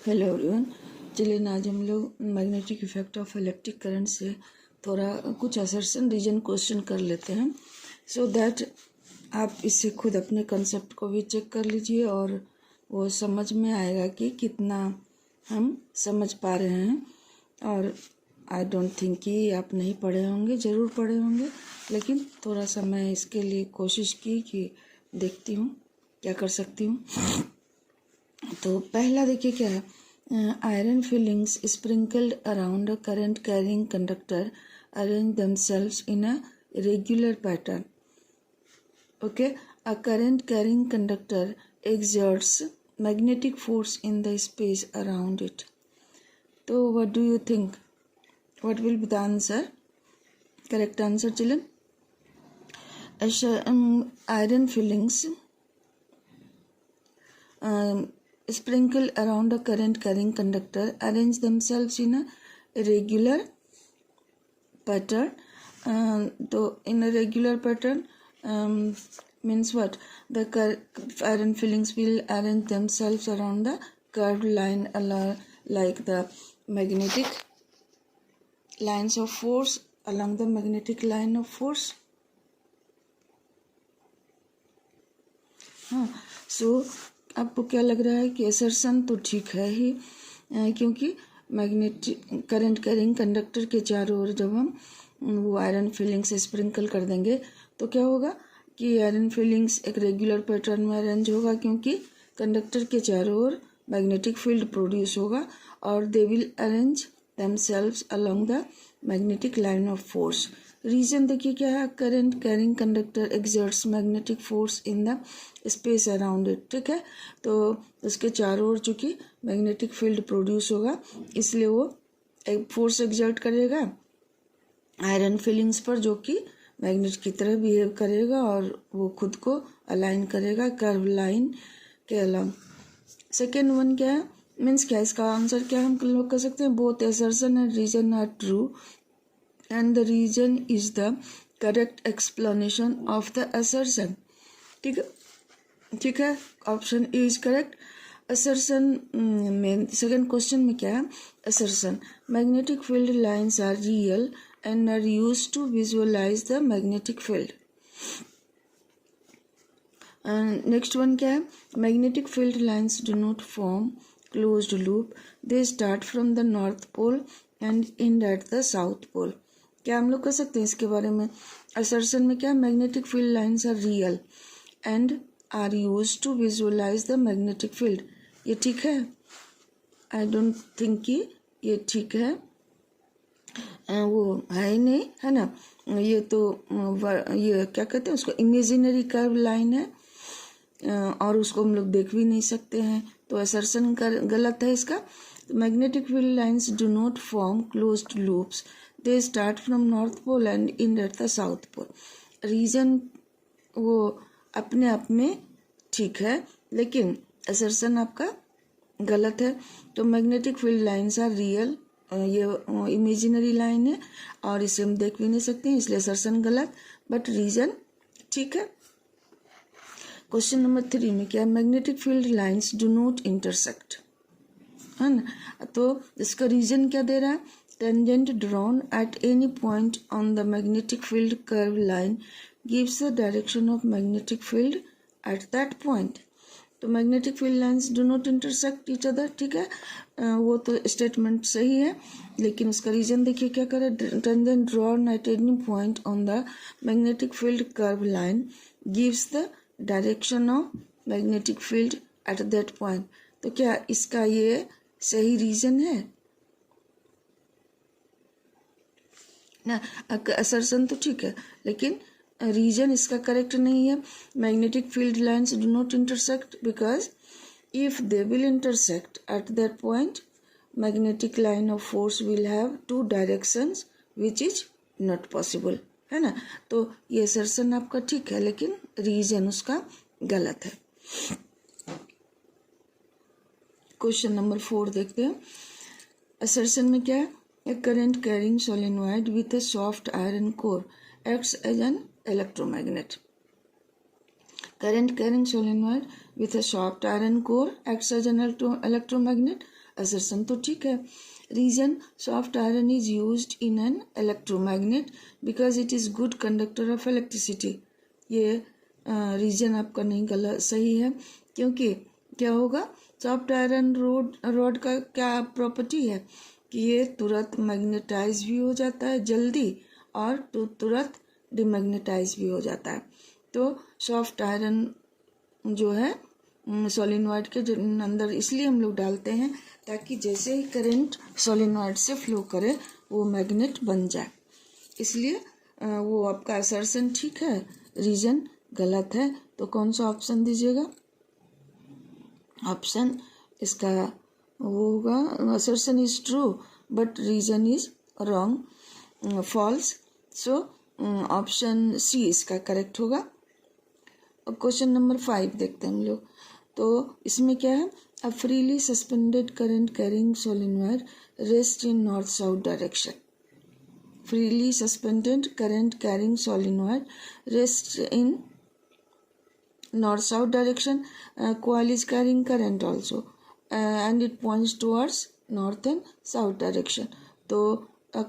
Hello everyone. चलिए आज हम लोग magnetic effect of electric current से थोड़ा कुछ असर्शन रीजन क्वेश्चन कर लेते हैं, सो दैट आप इससे खुद अपने कंसेप्ट को भी चेक कर लीजिए और वो समझ में आएगा कि कितना हम समझ पा रहे हैं। और आई डोंट थिंक कि आप नहीं पढ़े होंगे, ज़रूर पढ़े होंगे, लेकिन थोड़ा सा मैं इसके लिए कोशिश की कि देखती हूँ क्या कर सकती हूँ। तो पहला देखिए क्या है, iron filings sprinkled around a current carrying conductor arrange themselves in a regular pattern. Okay, a current carrying conductor exerts magnetic force in the space around it. So what do you think? What will be the answer? Correct answer, children. Iron fillings sprinkle around a current carrying conductor arrange themselves in a regular pattern. So in a regular pattern means what? The iron fillings will arrange themselves around the curved line like the magnetic lines of force, along the magnetic line of force. हाँ, सो आपको क्या लग रहा है कि assertion तो ठीक है ही, क्योंकि मैग्नेटिक करंट कैरिंग कंडक्टर के चारों ओर जब हम वो आयरन फिलिंग्स स्प्रिंकल कर देंगे तो क्या होगा कि आयरन फिलिंग्स एक रेगुलर पैटर्न में अरेंज होगा, क्योंकि कंडक्टर के चारों ओर मैग्नेटिक फील्ड प्रोड्यूस होगा और they will arrange themselves along the magnetic line of force. Reason देखिए क्या है, current carrying conductor exerts magnetic force in the space around it. ठीक है, तो उसके चारों ओर चूंकि मैग्नेटिक फील्ड प्रोड्यूस होगा, इसलिए वो एक फोर्स एक्सर्ट करेगा आयरन फिलिंग्स पर, जो कि मैग्नेट की तरह बिहेव करेगा और वो खुद को अलाइन करेगा कर्व लाइन के अलांग। सेकेंड वन क्या है, मीन्स क्या, इसका आंसर क्या हम लोग कर सकते हैं, both assertion and reason are true and the reason is the correct explanation of the assertion. ठीक है, option A is correct. Assertion में सेकेंड क्वेश्चन में क्या है, assertion magnetic field lines are real and are used to visualize the magnetic field. And next one क्या है, magnetic field lines do not form closed loop, they start from the north pole and end at the south pole. क्या हम लोग कर सकते हैं इसके बारे में, assertion में क्या, magnetic field lines are real and are used to visualize the magnetic field. ये ठीक है? I don't think कि ये ठीक है, वो है ही नहीं, है ना। ये तो ये क्या कहते हैं उसको, इमेजिनरी कर्व लाइन है और उसको हम लोग देख भी नहीं सकते हैं, तो असर्शन गलत है इसका। Magnetic field lines do not form closed loops, they start from north pole and end at the south pole. Reason वो अपने आप में ठीक है, लेकिन असर्शन आपका गलत है। तो magnetic field lines are real, ये इमेजिनरी लाइन है और इसे हम देख भी नहीं सकते हैं, इसलिए असर्शन गलत, बट रीजन ठीक है। क्वेश्चन नंबर 3 में क्या है, magnetic field lines do not intersect, है ना। तो इसका रीजन क्या दे रहा है, tangent drawn at any point on the magnetic field curve line gives the direction of magnetic field at that point. तो magnetic field lines do not intersect each other, ठीक है, वो तो स्टेटमेंट सही है, लेकिन उसका रीजन देखिए क्या करे, tangent drawn at any point on the magnetic field curve line gives the direction of magnetic field at that point. तो क्या इसका ये सही रीजन है ना, असर्शन तो ठीक है, लेकिन रीजन इसका करेक्ट नहीं है। Magnetic field lines do not intersect because if they will intersect at that point magnetic line of force will have two directions which is not possible, है ना। तो ये असर्शन आपका ठीक है, लेकिन रीजन उसका गलत है। क्वेश्चन नंबर 4 देखते हैं। असर्शन में क्या है, a current carrying solenoid with a soft iron core acts as an electromagnet. Current carrying solenoid with a soft iron core acts as an electromagnet. Assertion तो ठीक है। Reason, soft iron is used in an electromagnet because it is good conductor of electricity. ये reason आपका नहीं गलत सही है, क्योंकि क्या होगा, सॉफ्ट आयरन रॉड का क्या प्रॉपर्टी है कि ये तुरंत मैग्नेटाइज भी हो जाता है जल्दी और तुरंत डिमैग्नेटाइज भी हो जाता है। तो सॉफ्ट आयरन जो है सोलिनॉइड के अंदर इसलिए हम लोग डालते हैं ताकि जैसे ही करंट सोलिनॉइड से फ्लो करे वो मैग्नेट बन जाए। इसलिए वो आपका असर्शन ठीक है, रीजन गलत है। तो कौन सा ऑप्शन दीजिएगा? ऑप्शन इसका वो होगा, assertion is true but reason is wrong, false. So option C इसका करेक्ट होगा। क्वेश्चन नंबर 5 देखते हैं हम लोग। तो इसमें क्या है, a freely suspended current carrying solenoid rest in north south direction. Freely suspended current carrying solenoid rest in north south direction. Coil is carrying current also and it points towards north and south direction. तो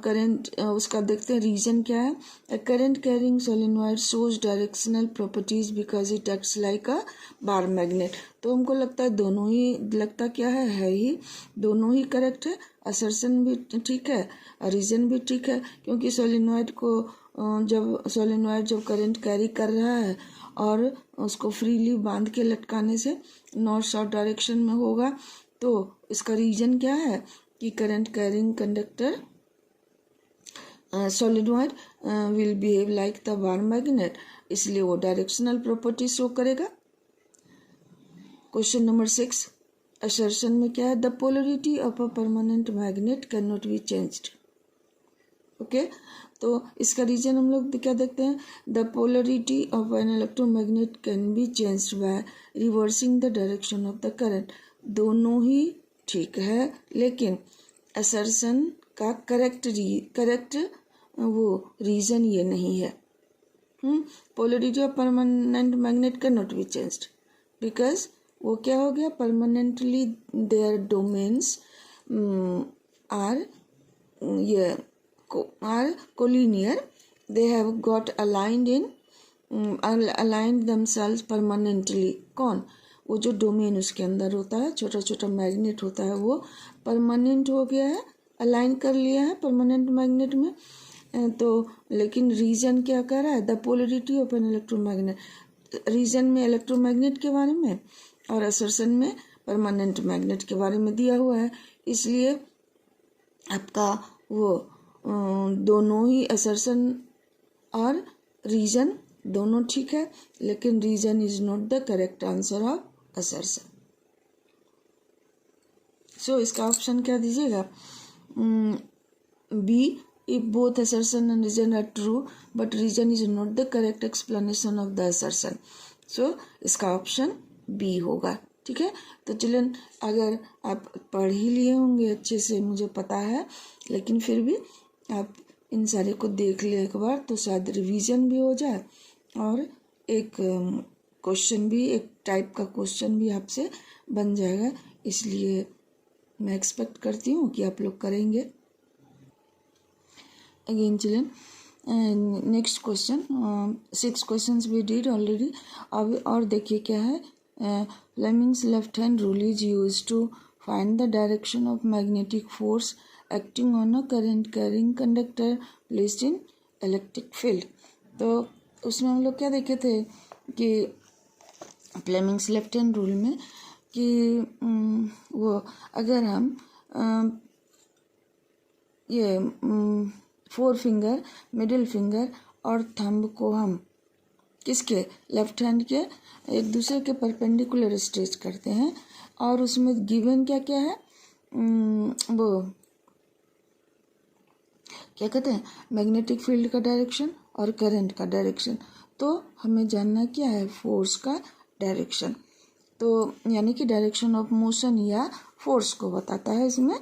current उसका देखते हैं reason क्या है। Current carrying solenoid shows directional properties because it acts like a bar magnet. तो हमको लगता है दोनों ही, लगता क्या है ही दोनों ही करेक्ट है। असर्शन भी ठीक है और रीजन भी ठीक है, क्योंकि सोलिनॉइड को जब करंट कैरी कर रहा है और उसको फ्रीली बांध के लटकाने से नॉर्थ साउथ डायरेक्शन में होगा, तो इसका रीजन क्या है कि current carrying conductor solenoid will behave like the bar magnet, इसलिए वो डायरेक्शनल प्रॉपर्टी शो करेगा। क्वेश्चन नंबर 6, असर्शन में क्या है, the polarity of a permanent magnet can not be changed. Okay, तो इसका रीजन हम लोग क्या देखते हैं, the polarity of an electromagnet can be changed by reversing the direction of the current. दोनों ही ठीक है, लेकिन असर्शन का करेक्ट वो रीजन ये नहीं है। Polarity of permanent magnet can not be changed because वो क्या हो गया, permanently there domains are collinear, they have got aligned themselves permanently। कौन, वो जो डोमेन उसके अंदर होता है, छोटा छोटा मैग्नेट होता है, वो परमानेंट हो गया है, अलाइन कर लिया है परमानेंट मैग्नेट में। तो लेकिन रीजन क्या कर रहा है, the polarity of an electromagnet. Reason में इलेक्ट्रोमैग्नेट के बारे में और असर्शन में परमानेंट मैग्नेट के बारे में दिया हुआ है, इसलिए आपका वो दोनों ही असर्शन और रीजन दोनों ठीक है, लेकिन reason is not the correct answer of assertion. So इसका ऑप्शन क्या दीजिएगा, B, if both assertion and reason are true but reason is not the correct explanation of the assertion. So इसका option B होगा। ठीक है, तो चलिए, अगर आप पढ़ ही लिए होंगे अच्छे से, मुझे पता है, लेकिन फिर भी आप इन सारे को देख ले एक बार, तो शायद रिवीजन भी हो जाए और एक क्वेश्चन भी, एक टाइप का क्वेश्चन भी आपसे बन जाएगा। इसलिए मैं एक्सपेक्ट करती हूँ कि आप लोग करेंगे। Again children, next question, 6 questions we did already. अब और देखिए क्या है, Fleming's left hand rule is used to find the direction of magnetic force acting on a current carrying conductor placed in electric field. तो उसमें हम लोग क्या देखे थे कि फ्लेमिंग्स लेफ्ट हैंड रूल में कि वो अगर हम ये 4 फिंगर, मिडिल फिंगर और थंब को हम किसके, लेफ्ट हैंड के एक दूसरे के परपेंडिकुलर स्ट्रेच करते हैं, और उसमें गिवन क्या क्या है, वो क्या कहते हैं, मैग्नेटिक फील्ड का डायरेक्शन और करंट का डायरेक्शन। तो हमें जानना क्या है, फोर्स का डायरेक्शन, तो यानी कि डायरेक्शन ऑफ मोशन या फोर्स को बताता है इसमें।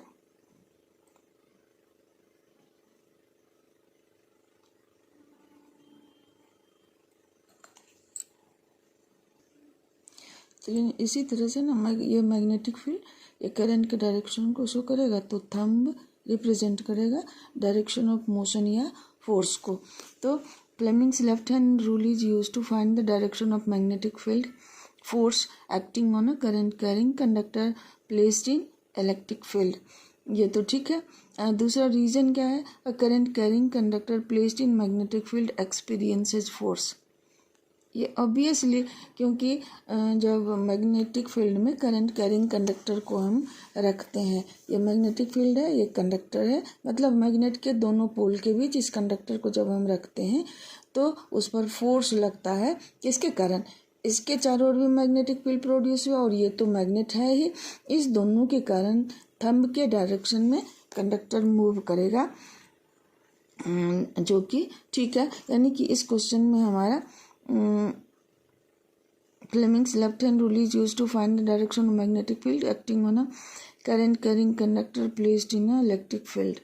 लेकिन इसी तरह से ना ये मैग्नेटिक फील्ड ये करंट के डायरेक्शन को शो करेगा, तो थंब रिप्रेजेंट करेगा डायरेक्शन ऑफ मोशन या फोर्स को। तो Fleming's left hand rule is use to find the direction of magnetic field force acting on a current carrying conductor placed in electric field. ये तो ठीक है। दूसरा रीजन क्या है? A current carrying conductor placed in magnetic field experiences force. ये obviously, क्योंकि जब मैग्नेटिक फील्ड में करंट कैरिंग कंडक्टर को हम रखते हैं, ये मैग्नेटिक फील्ड है, ये कंडक्टर है, मतलब मैग्नेट के दोनों पोल के बीच इस कंडक्टर को जब हम रखते हैं तो उस पर फोर्स लगता है। किसके कारण? इसके चारों ओर भी मैग्नेटिक फील्ड प्रोड्यूस हुआ और ये तो मैग्नेट है ही, इस दोनों के कारण थंब के डायरेक्शन में कंडक्टर मूव करेगा, जो कि ठीक है। यानी कि इस क्वेश्चन में हमारा Fleming's left hand rule is used to find the direction of magnetic field acting on a current carrying conductor placed in an electric field.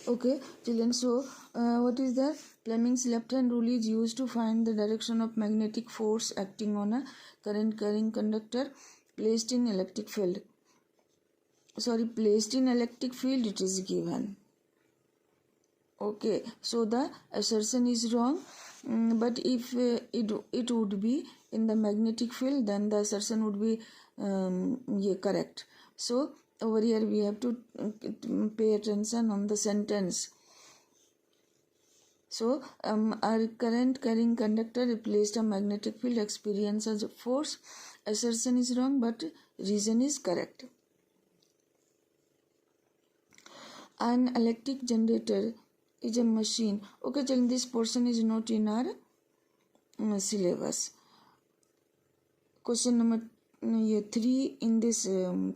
Okay, children, so what is the Fleming's left hand rule is used to find the direction of magnetic force acting on a current carrying conductor placed in electric field. Placed in electric field it is given. Okay, so the assertion is wrong, but if it would be in the magnetic field, then the assertion would be correct. So over here we have to pay attention on the sentence. So our current carrying conductor replaced a magnetic field experiences force. Assertion is wrong, but reason is correct. An electric generator is a machine. Okay, children, this portion is not in our syllabus. Question number 3 in this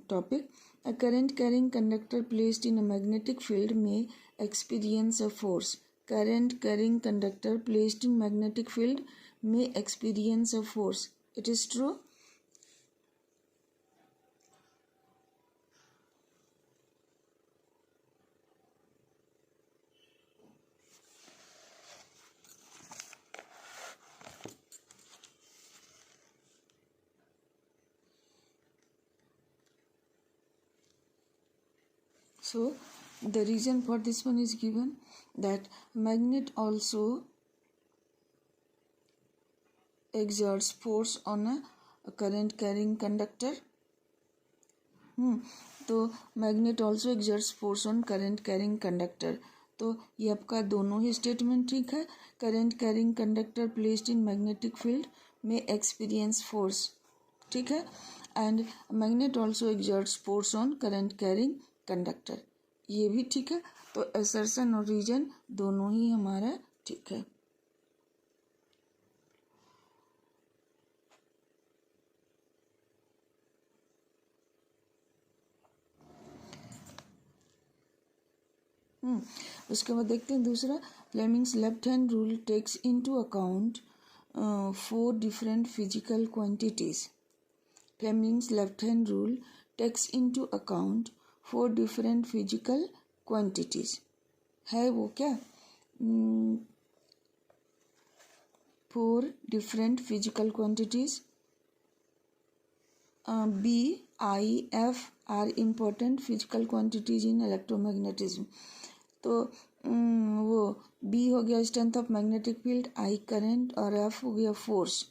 topic. A current carrying conductor placed in a magnetic field may experience a force. Current carrying conductor placed in magnetic field may experience a force. It is true. So the reason for this one is given that magnet also exerts force on a current carrying conductor. तो magnet also exerts force on current carrying conductor. तो ये आपका दोनों ही statement ठीक है। Current carrying conductor placed in magnetic field में experience force, ठीक है, and magnet also exerts force on current carrying conductor, ये भी ठीक है। तो असर्शन और रीजन दोनों ही हमारा ठीक है। उसके बाद देखते हैं दूसरा, Fleming's left hand rule takes into account 4 different physical quantities. Fleming's left hand rule takes into account 4 different physical quantities. है वो क्या? 4 different physical quantities. B, I, F are important physical quantities in electromagnetism. तो वो B हो गया strength of magnetic field, I current और F हो गया force.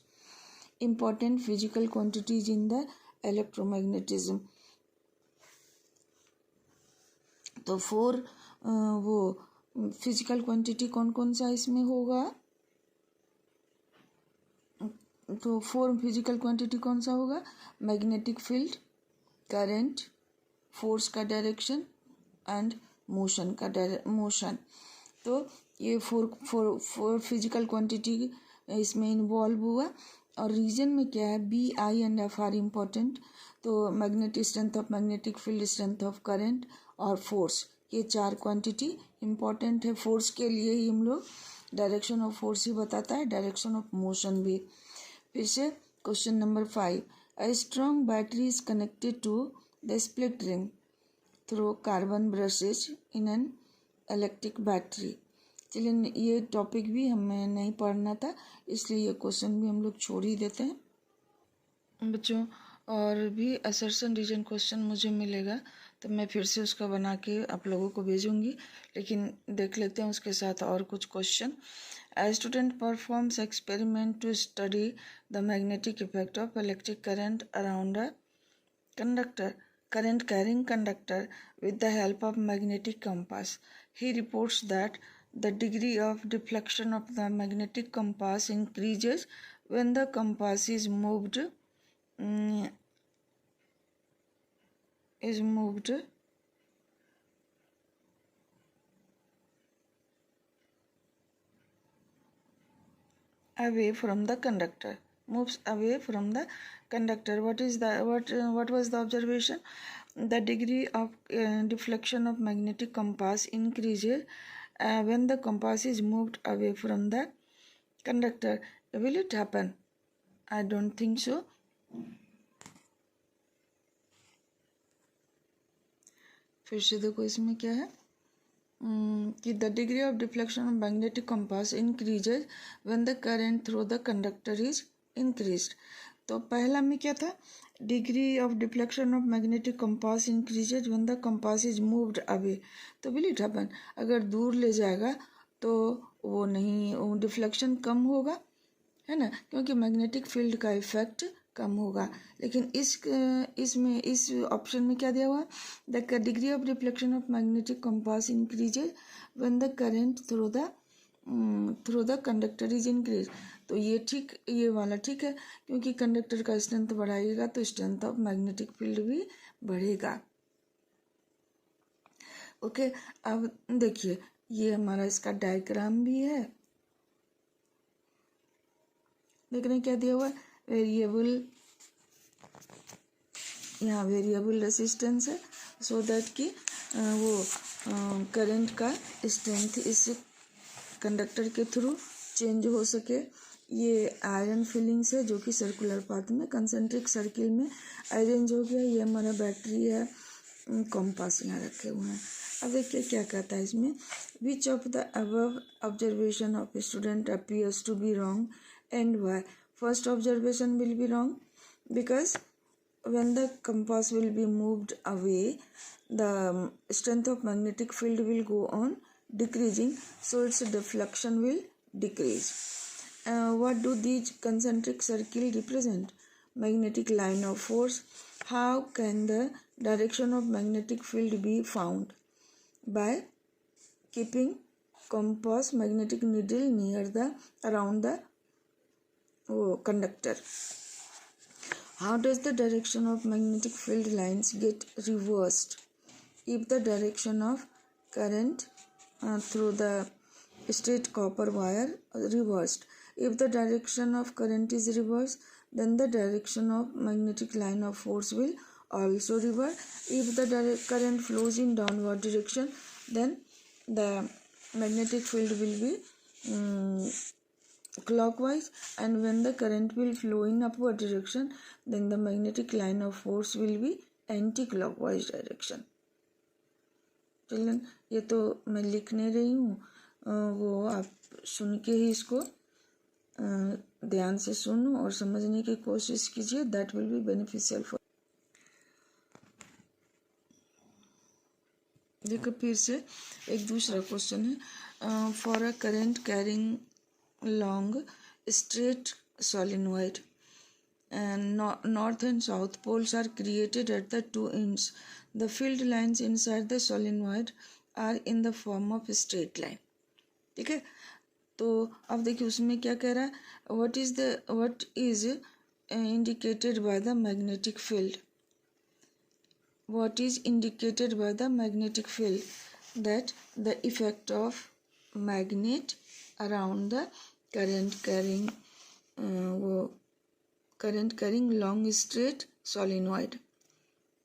Important physical quantities in the electromagnetism. तो 4 वो फिजिकल क्वांटिटी कौन कौन सा इसमें होगा? तो 4 फिजिकल क्वांटिटी कौन सा होगा? मैग्नेटिक फील्ड, करंट, फोर्स का डायरेक्शन एंड मोशन का मोशन। तो ये फोर फिजिकल क्वांटिटी इसमें इन्वॉल्व हुआ। और रीजन में क्या है? B, I and F are important. तो magnetic strength of magnetic field, strength of current और फोर्स, ये 4 क्वांटिटी इम्पॉर्टेंट है। फोर्स के लिए ही हम लोग डायरेक्शन ऑफ फोर्स ही बताता है, डायरेक्शन ऑफ मोशन भी। फिर से Question number 5. A strong battery is connected to the split ring through carbon brushes in an electric battery. चलिए ये टॉपिक भी हमें नहीं पढ़ना था, इसलिए ये क्वेश्चन भी हम लोग छोड़ ही देते हैं बच्चों। और भी असर्शन रीजन क्वेश्चन मुझे मिलेगा तो मैं फिर से उसका बना के आप लोगों को भेजूंगी, लेकिन देख लेते हैं उसके साथ और कुछ question. A student performs experiment to study the magnetic effect of electric current around a current carrying conductor with the help of magnetic compass. He reports that the degree of deflection of the magnetic compass increases when the compass is moved away from the conductor. Moves away from the conductor. What was the observation? The degree of deflection of magnetic compass increases when the compass is moved away from the conductor. Will it happen? I don't think so. फिर से देखो इसमें क्या है कि the degree of deflection of magnetic compass increases when the current through the conductor is increased. तो पहला में क्या था, degree of deflection of magnetic compass increases when the compass is moved away. तो विल इट हैपन, अगर दूर ले जाएगा तो वो नहीं, वो डिफ्लेक्शन कम होगा, है ना, क्योंकि मैग्नेटिक फील्ड का इफेक्ट कम होगा। लेकिन इस ऑप्शन में क्या दिया हुआ, the degree of reflection of magnetic compass increases when the current through the conductor is increase. तो ये ठीक, ये वाला ठीक है, क्योंकि कंडक्टर का स्ट्रेंथ बढ़ाएगा तो स्ट्रेंथ ऑफ मैग्नेटिक फील्ड भी बढ़ेगा। ओके, अब देखिए ये हमारा इसका डायग्राम भी है, देखने क्या दिया हुआ है, वेरिएबल, यहाँ वेरिएबल रेसिस्टेंस है सो दैट कि वो करंट का स्ट्रेंथ इस कंडक्टर के थ्रू चेंज हो सके। ये आयरन फिलिंग्स है जो कि सर्कुलर पाथ में कंसेंट्रिक सर्किल में अरेंज हो गया। ये हमारा बैटरी है, कॉम्पास यहाँ रखे हुए हैं। अब देखिए क्या कहता है इसमें, which of the above observation of student appears to be wrong and why? First observation will be wrong because when the compass will be moved away, the strength of magnetic field will go on decreasing, so its deflection will decrease. What do these concentric circle represent? Magnetic line of force. How can the direction of magnetic field be found? By keeping compass magnetic needle near the around the conductor. How does the direction of magnetic field lines get reversed? If the direction of current through the straight copper wire reversed. If the direction of current is reversed, then the direction of magnetic line of force will also reverse. If the current flows in downward direction, then the magnetic field will be clockwise, and when the current will flow in upward direction, then the magnetic line of force will be anti-clockwise direction. चलिए ये तो मैं लिख नहीं रही हूँ, वो आप सुन के ही इसको ध्यान से सुनो और समझने की कोशिश कीजिए, that will be beneficial for. देखो फिर से एक दूसरा क्वेश्चन है, for a current carrying long straight solenoid and north and south poles are created at the two ends. The field lines inside the solenoid are in the form of straight line. ठीक है, तो अब देखिए उसमें क्या कह रहा है, what is indicated by the magnetic field. What is indicated by the magnetic field? That the effect of magnet around the current carrying long straight solenoid.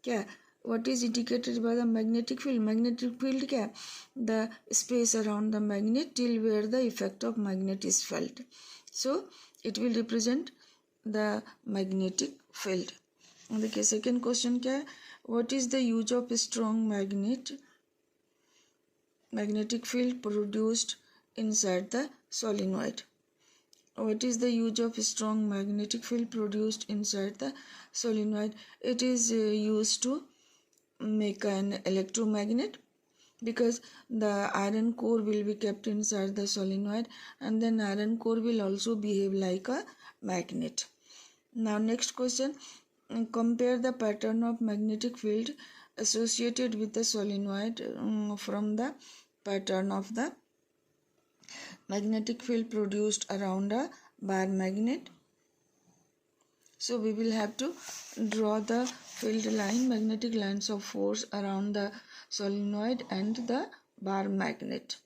क्या, what is indicated by the magnetic field? Magnetic field क्या, the space around the magnet till where the effect of magnet is felt. So it will represent the magnetic field. देखिए second question क्या है, what is the use of strong magnetic field produced inside the solenoid? What is the use of strong magnetic field produced inside the solenoid? It is used to make an electromagnet, because the iron core will be kept inside the solenoid, and then iron core will also behave like a magnet. Now next question, compare the pattern of magnetic field associated with the solenoid from the pattern of the magnetic field produced around a bar magnet. So we will have to draw the field line, magnetic lines of force around the solenoid and the bar magnet.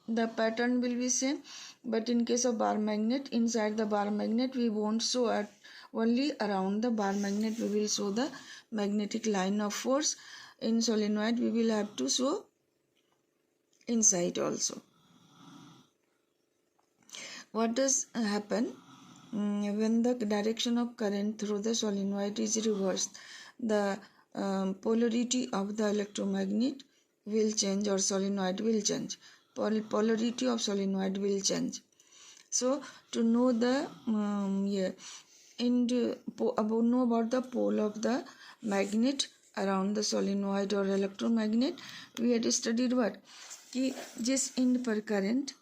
The pattern will be same, but in case of bar magnet, inside the bar magnet we won't show at only around the bar magnet we will show the magnetic line of force. In solenoid we will have to show inside also. What does happen when the direction of current through the solenoid is reversed? The polarity of the electromagnet will change, or solenoid will change. Polarity of solenoid will change. So to know the know about the pole of the magnet around the solenoid or electromagnet, we had studied what, कि जिस end पर current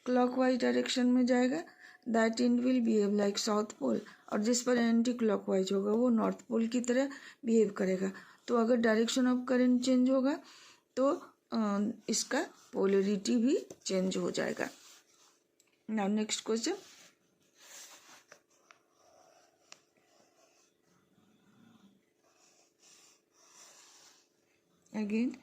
clockwise direction में जाएगा that end will behave like south pole, और जिस पर anti clockwise होगा वो नॉर्थ पोल की तरह बिहेव करेगा। तो अगर डायरेक्शन ऑफ करंट चेंज होगा तो इसका पोलरिटी भी चेंज हो जाएगा। Now next question, again